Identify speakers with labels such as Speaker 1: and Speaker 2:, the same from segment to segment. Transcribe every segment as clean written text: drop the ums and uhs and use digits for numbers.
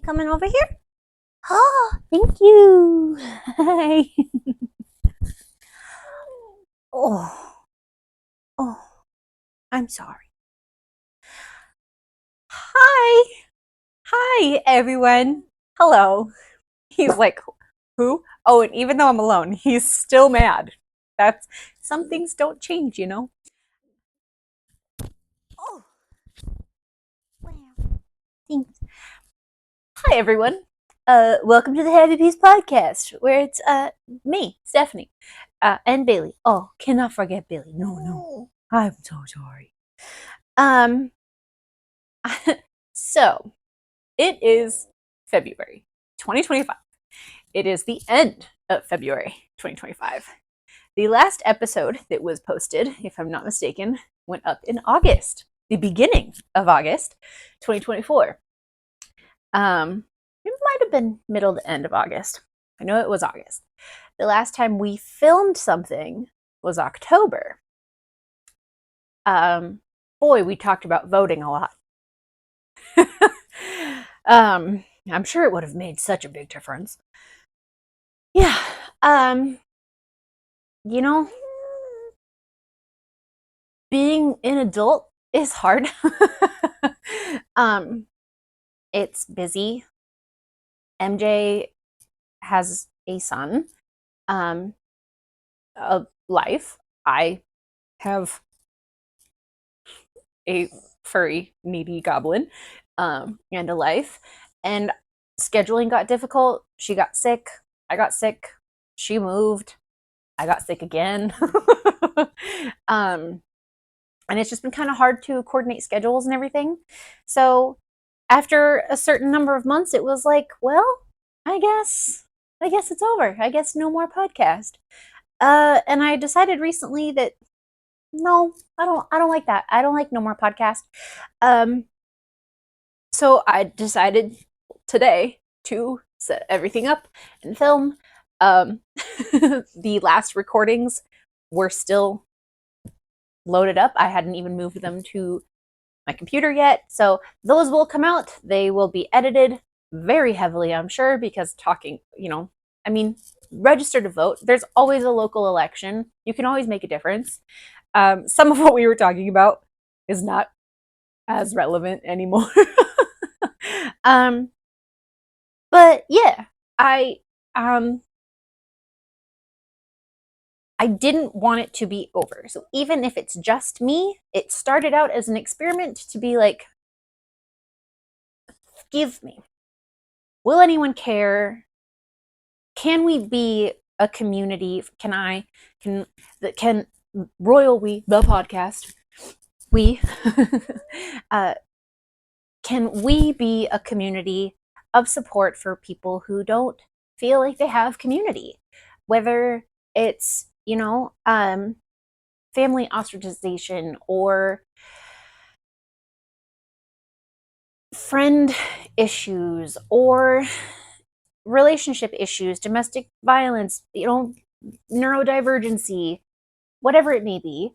Speaker 1: coming over here? Oh, thank you. Hi. Oh, oh, I'm sorry. Hi. Hi, everyone. Hello. He's like, who? Oh, and even though I'm alone, he's still mad. That's some things don't change, you know? Oh, wow. Thanks. Hi, everyone. Welcome to the Happy Peace Podcast, where it's me, Stephanie, and Bailey. Oh, cannot forget Bailey. No. I'm so sorry. Um, so it is February 2025. It is the end of February 2025. The last episode that was posted, if I'm not mistaken, went up in August, the beginning of August 2024. It might have been middle to end of August. I know it was August. The last time we filmed something was October. Boy, we talked about voting a lot. I'm sure it would have made such a big difference. Yeah. You know, being an adult is hard. um, it's busy. MJ has a son, a life. I have a furry, needy goblin, and a life. And scheduling got difficult. She got sick. I got sick. She moved. I got sick again. um, and it's just been kind of hard to coordinate schedules and everything. So after a certain number of months, it was like, well, I guess it's over. I guess no more podcast. And I decided recently that no, I don't like that. I don't like no more podcast. Um, so I decided today to set everything up and film. Um, the last recordings were still loaded up. I hadn't even moved them to my computer yet. So those will come out. They will be edited very heavily, I'm sure, because talking, I mean, register to vote. There's always a local election. You can always make a difference. Some of what we were talking about is not as relevant anymore. um, but yeah, um I didn't want it to be over. So even if it's just me, it started out as an experiment to be like, give me. Will anyone care? Can we be a community? Can Royal We, the podcast, we, uh, can we be a community of support for people who don't feel like they have community? Whether it's, family ostracization or friend issues or relationship issues, domestic violence, neurodivergency, whatever it may be.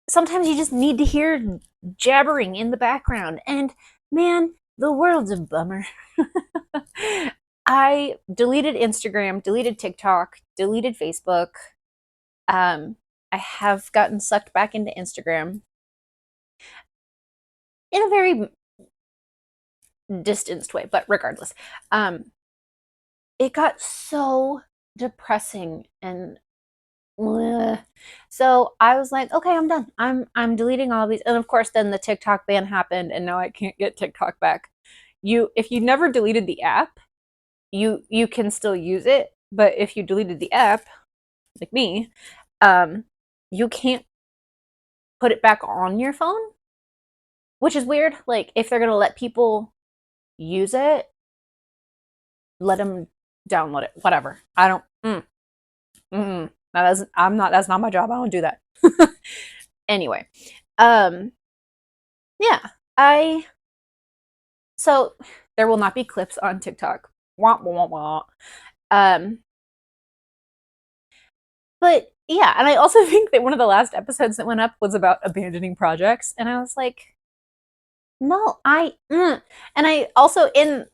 Speaker 1: Sometimes you just need to hear jabbering in the background. And man, the world's a bummer. I deleted Instagram, deleted TikTok, deleted Facebook. I have gotten sucked back into Instagram in a very distanced way, but regardless, it got so depressing and bleh. So I was like, okay, I'm done. I'm deleting all of these, and of course, then the TikTok ban happened, and now I can't get TikTok back. If you never deleted the app, you can still use it, but if you deleted the app, like me, um, you can't put it back on your phone, which is weird. Like if they're gonna let people use it, let them download it. Whatever. I don't. I'm not. That's not my job. I don't do that. Anyway, um, yeah. I so there will not be clips on TikTok. Wah, wah, wah. Um, but yeah, and I also think that one of the last episodes that went up was about abandoning projects, and I was like, No, and I also in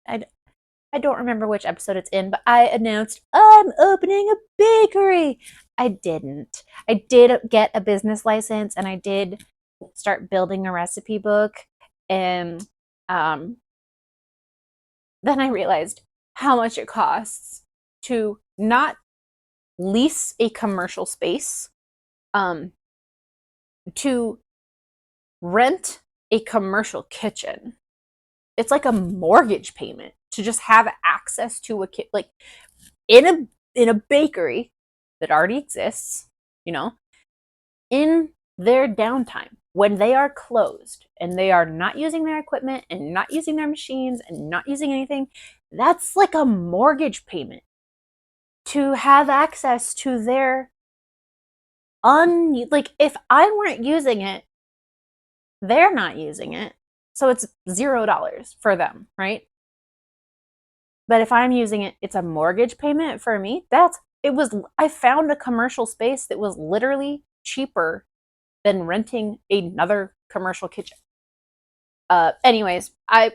Speaker 1: I I don't remember which episode it's in, but I announced I'm opening a bakery. I didn't. I did get a business license and I did start building a recipe book. And um, then I realized how much it costs to not lease a commercial space, um, to rent a commercial kitchen. It's like a mortgage payment to just have access to a kit, like in a bakery that already exists, you know, in their downtime when they are closed and they are not using their equipment and not using their machines and not using anything. That's like a mortgage payment to have access to their like if I weren't using it, they're not using it. So it's $0 for them, right? But if I'm using it, it's a mortgage payment for me. I found a commercial space that was literally cheaper than renting another commercial kitchen. Anyways, I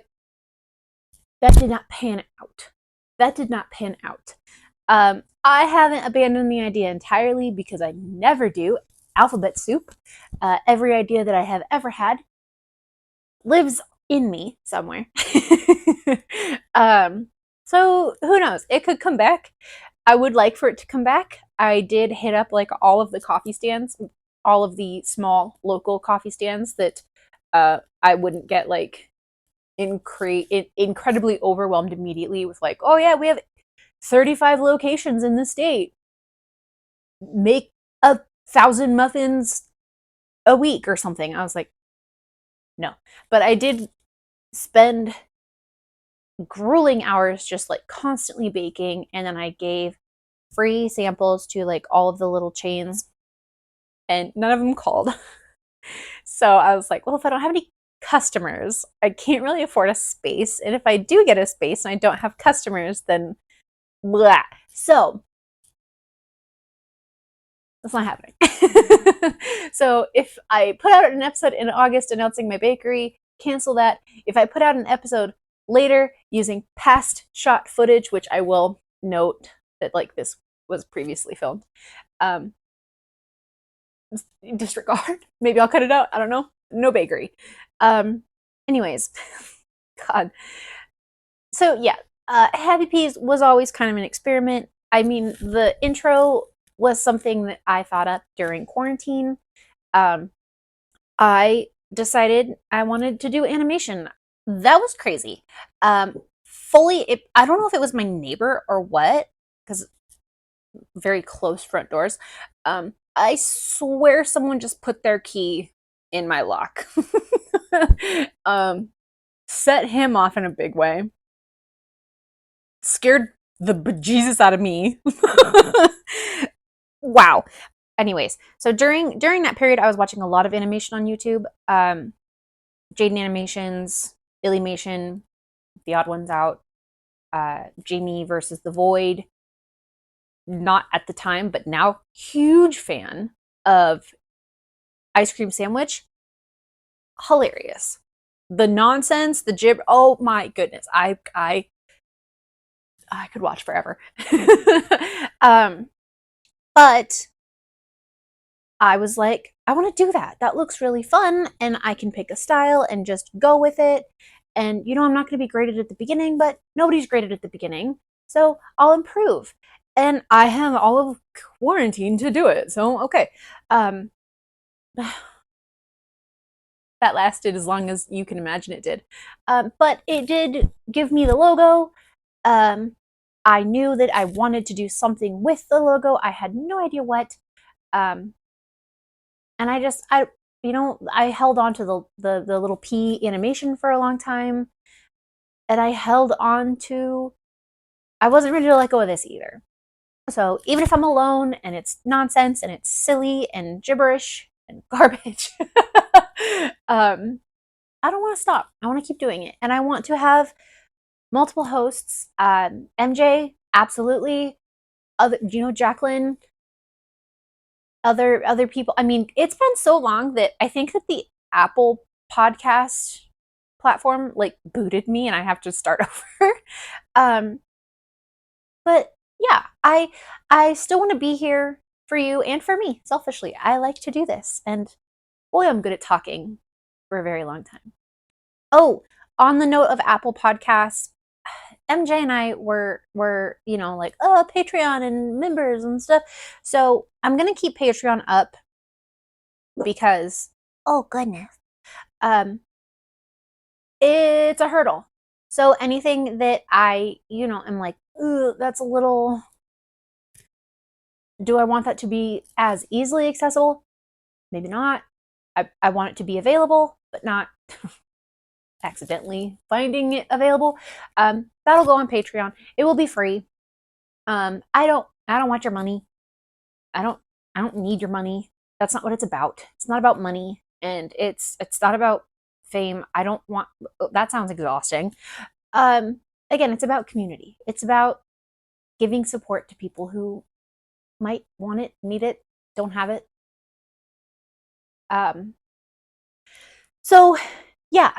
Speaker 1: that did not pan out. That did not pan out. I haven't abandoned the idea entirely because I never do. Alphabet soup. Every idea that I have ever had lives in me somewhere. um, so who knows? It could come back. I would like for it to come back. I did hit up like all of the coffee stands, all of the small local coffee stands that I wouldn't get like incredibly overwhelmed immediately with like, oh yeah, we have 35 locations in the state. Make 1,000 muffins a week or something. I was like, no. But I did spend grueling hours just like constantly baking, and then I gave free samples to like all of the little chains, and none of them called. So I was like, well, if I don't have any customers, I can't really afford a space, and if I do get a space and I don't have customers, then blah. So that's not happening. So if I put out an episode in August announcing my bakery, cancel that. If I put out an episode later using past shot footage, which I will note that like this was previously filmed, um, disregard. Maybe I'll cut it out. I don't know. No bakery. Um, anyways, God. So yeah, Happy Peas was always kind of an experiment. I mean, the intro was something that I thought up during quarantine. Um, I decided I wanted to do animation. That was crazy. I don't know if it was my neighbor or what, because very close front doors. I swear someone just put their key in my lock. um, Set him off in a big way. Scared the bejesus out of me. Wow. Anyways, so during that period, I was watching a lot of animation on YouTube. Jaden Animations, Illymation, The Odd Ones Out, Jamie versus the Void. Not at the time, but now huge fan of Ice Cream Sandwich. Hilarious. The nonsense, the gib. Oh my goodness, I could watch forever. um, but I was like, I want to do that. That looks really fun, and I can pick a style and just go with it. And I'm not going to be graded at the beginning, but nobody's graded at the beginning, so I'll improve. And I have all of quarantine to do it, so okay. Um, that lasted as long as you can imagine it did. But it did give me the logo. I knew that I wanted to do something with the logo. I had no idea what. And I held on to the little P animation for a long time. And I held on to, I wasn't ready to let go of this either. So even if I'm alone and it's nonsense and it's silly and gibberish and garbage, I don't want to stop. I want to keep doing it. And I want to have multiple hosts. MJ, absolutely. Jacqueline, other people. I mean, it's been so long that I think that Apple podcast platform like booted me and I have to start over. um, but yeah, I still want to be here for you and for me, selfishly. I like to do this, and boy, I'm good at talking for a very long time. Oh, on the note of Apple Podcasts, MJ and I were like, oh, Patreon and members and stuff. So I'm gonna keep Patreon up because, oh goodness, um, it's a hurdle. So anything that I am like, ooh, that's a little. Do I want that to be as easily accessible? Maybe not. I want it to be available, but not accidentally finding it available. That'll go on Patreon. It will be free. I don't want your money. I don't I don't need your money. That's not what it's about. It's not about money, and it's not about fame. I don't want that. Sounds exhausting. Um Again, it's about community. It's about giving support to people who might want it, need it, don't have it. Um so yeah,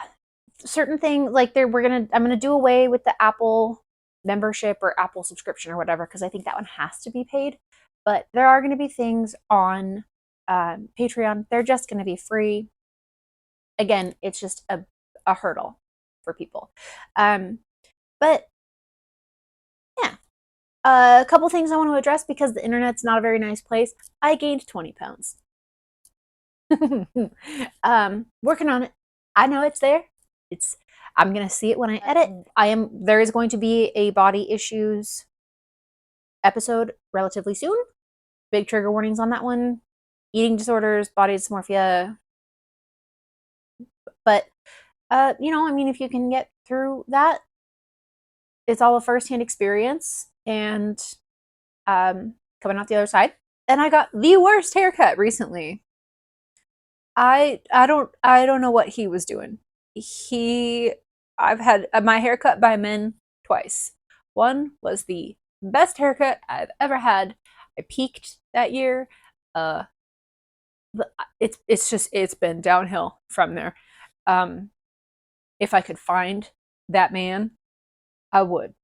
Speaker 1: certain things like I'm gonna do away with the Apple membership or Apple subscription or whatever, because I think that one has to be paid. But there are going to be things on Patreon. They're just going to be free. Again, it's just a hurdle for people. But yeah, a couple things I want to address because the internet's not a very nice place. I gained 20 pounds. Working on it. I know it's there. I'm gonna see it when I edit. There is going to be a body issues episode relatively soon. Big trigger warnings on that one. Eating disorders, body dysmorphia. But if you can get through that, it's all a first-hand experience, and coming out the other side. And I got the worst haircut recently. I don't know what he was doing. I've had my haircut by men twice. One was the best haircut I've ever had. I peaked that year. Uh, it's been downhill from there. If I could find that man, I would.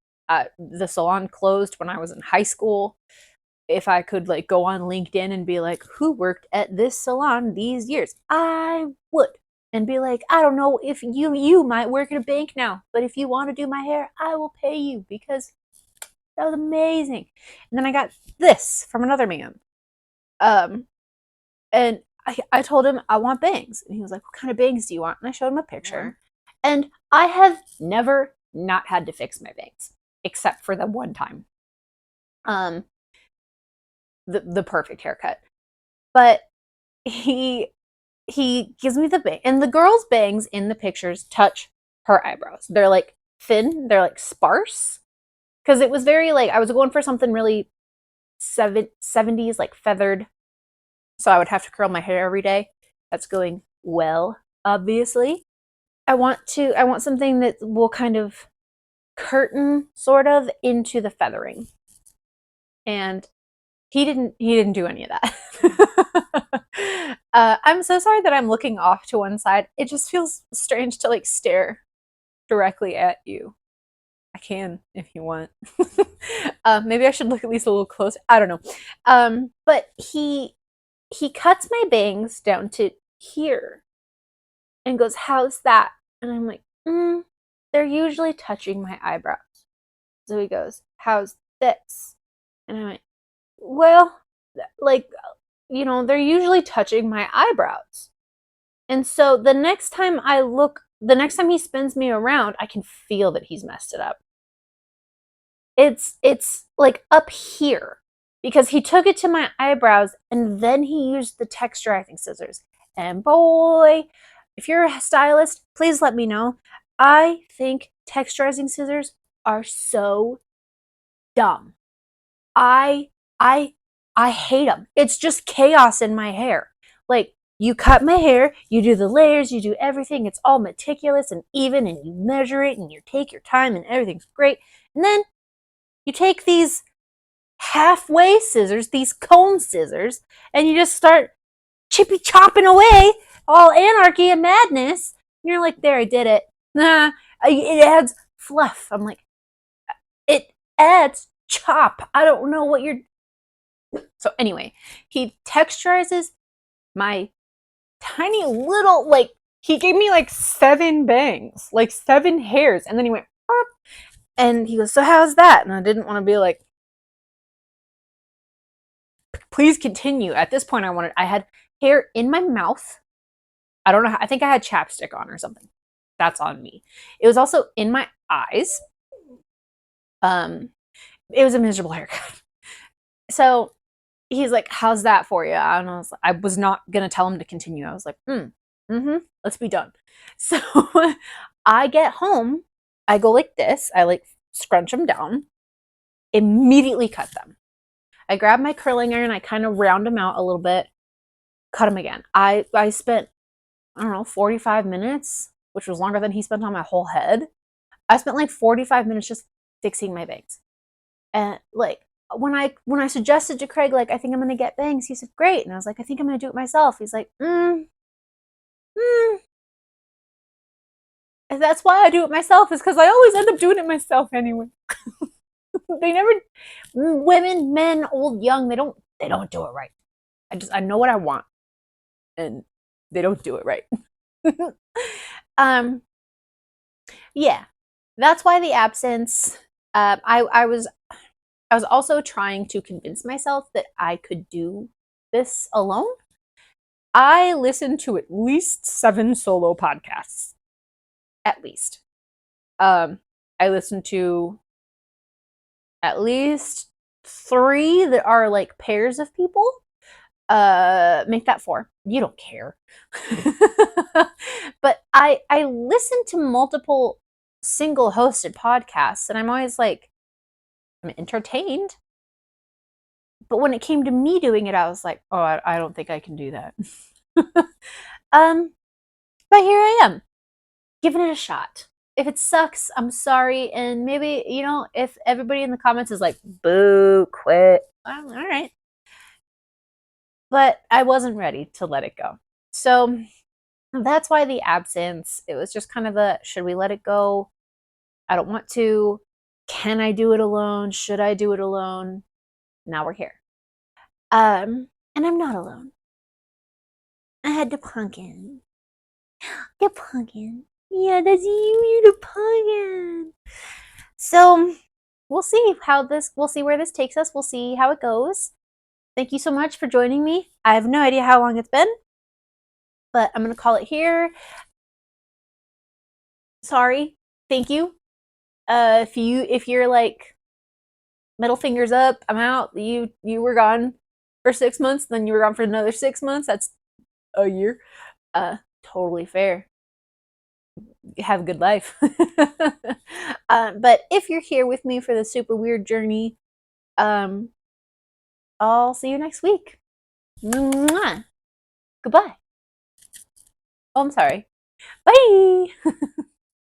Speaker 1: The salon closed when I was in high school. If I could like go on LinkedIn and be like, who worked at this salon these years, I would. And be like, I don't know if you might work at a bank now, but if you want to do my hair, I will pay you because that was amazing. And then I got this from another man. And I told him I want bangs. And he was like, what kind of bangs do you want? And I showed him a picture. And I have never not had to fix my bangs, except for the one time. The perfect haircut. But he gives me the bang, and the girl's bangs in the pictures touch her eyebrows. They're like thin, they're like sparse. Because it was very like, I was going for something really 70s, like feathered. So I would have to curl my hair every day. That's going well, obviously. I want something that will kind of curtain sort of into the feathering. And he didn't do any of that. I'm so sorry that I'm looking off to one side. It just feels strange to like stare directly at you. I can if you want. Maybe I should look at least a little closer. I don't know. But he cuts my bangs down to here and goes, how's that? And I'm like, they're usually touching my eyebrows. So he goes, how's this? And I'm like, well, like, they're usually touching my eyebrows. And so the next time he spins me around, I can feel that he's messed it up. It's like up here because he took it to my eyebrows and then he used the texturizing scissors. And boy, if you're a stylist, please let me know. I think texturizing scissors are so dumb. I hate them. It's just chaos in my hair. Like, you cut my hair, you do the layers, you do everything. It's all meticulous and even, and you measure it and you take your time and everything's great. And then you take these halfway scissors, these cone scissors, and you just start chippy chopping away all anarchy and madness. And you're like, there, I did it. Nah, it adds fluff. I'm like, it adds chop. I don't know what you're. So anyway, he texturizes my tiny little, like, he gave me like 7 bangs, like 7 hairs, and then he went, Burp. And he goes, so how's that? And I didn't want to be like, please continue. At this point, I had hair in my mouth. I don't know how, I think I had chapstick on or something. That's on me. It was also in my eyes. It was a miserable haircut. So he's like, how's that for you? And I was not gonna tell him to continue. I was like, let's be done. So I get home, I go like this, I like scrunch them down, immediately cut them. I grab my curling iron, I kind of round them out a little bit, cut them again. I spent, I don't know, 45 minutes, which was longer than he spent on my whole head. I spent like 45 minutes just fixing my bangs. And like when I suggested to Craig, like, I think I'm gonna get bangs, he said, great. And I was like, I think I'm gonna do it myself. He's like, And that's why I do it myself, is because I always end up doing it myself anyway. They never, women, men, old, young, they don't do it right. I know what I want, and they don't do it right. Yeah, that's why the absence. I was also trying to convince myself that I could do this alone. I listened to at least 7 solo podcasts. At least. I listened to at least 3 that are like pairs of people. Make that 4. You don't care. But I listen to multiple single hosted podcasts, and I'm always like, I'm entertained. But when it came to me doing it, I was like, oh, I don't think I can do that. But here I am, giving it a shot. If it sucks, I'm sorry. And maybe, if everybody in the comments is like, boo, quit, well, all right. But I wasn't ready to let it go. So that's why the absence, it was just kind of a, should we let it go? I don't want to. Can I do it alone? Should I do it alone? Now we're here. And I'm not alone. I had the pumpkin. The pumpkin. Yeah, that's you, you're the pumpkin. So we'll see where this takes us. We'll see how it goes. Thank you so much for joining me. I have no idea how long it's been, but I'm going to call it here. Sorry. Thank you. If you're like, middle fingers up, I'm out. You were gone for 6 months, then you were gone for another 6 months. That's a year. Totally fair. Have a good life. But if you're here with me for the super weird journey, I'll see you next week. Mwah. Goodbye. Oh, I'm sorry. Bye.